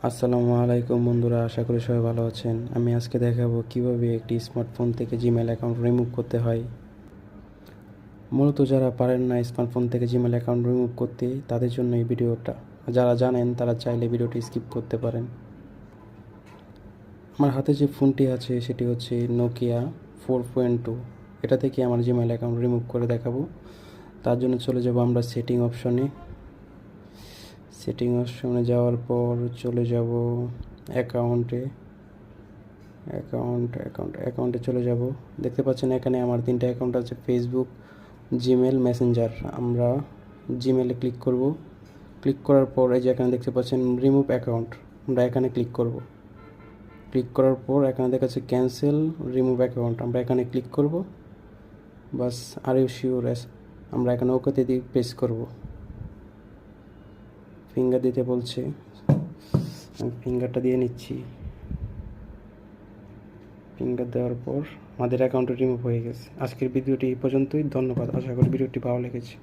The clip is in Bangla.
আসসালামু আলাইকুম বন্ধুরা, আশা করি সবাই ভালো আছেন। আমি আজকে দেখাবো কিভাবে একটি স্মার্টফোন থেকে জিমেল অ্যাকাউন্ট রিমুভ করতে হয়। মূলত যারা পারেন না স্মার্টফোন থেকে জিমেল অ্যাকাউন্ট রিমুভ করতে, তাদের জন্য এই ভিডিওটা। যারা জানেন তারা চাইলে ভিডিওটি স্কিপ করতে পারেন। আমার হাতে যে ফোনটি আছে সেটি হচ্ছে নোকিয়া 4.2। এটা থেকে আমার জিমেল অ্যাকাউন্ট রিমুভ করে দেখাবো। তার জন্য চলে যাব আমরা সেটিং অপশনে। যাওয়ার পর চলে যাব অ্যাকাউন্টে। অ্যাকাউন্টে চলে যাব। দেখতে পাচ্ছেন এখানে আমার 3টা অ্যাকাউন্ট আছে, ফেসবুক, জিমেল, মেসেঞ্জার। আমরা জিমেলে ক্লিক করব। ক্লিক করার পর এই যে এখানে দেখতে পাচ্ছেন রিমুভ অ্যাকাউন্ট, আমরা এখানে ক্লিক করব। ক্লিক করার পর এখানে দেখাচ্ছে ক্যান্সেল রিমুভ অ্যাকাউন্ট, আমরা এখানে ক্লিক করব। বাস, আর ইউ শিওর? আমরা এখানে ওকেতে দিয়ে প্রেস করব। ফিঙ্গার দিতে বলছে, আমি ফিঙ্গারটা দিয়ে নিচ্ছি। ফিঙ্গার দেওয়ার পর আমাদের অ্যাকাউন্টটা রিমুভ হয়ে গেছে। আজকের ভিডিওটি এই পর্যন্তই। ধন্যবাদ। আশা করি ভিডিওটি ভালো লেগেছে।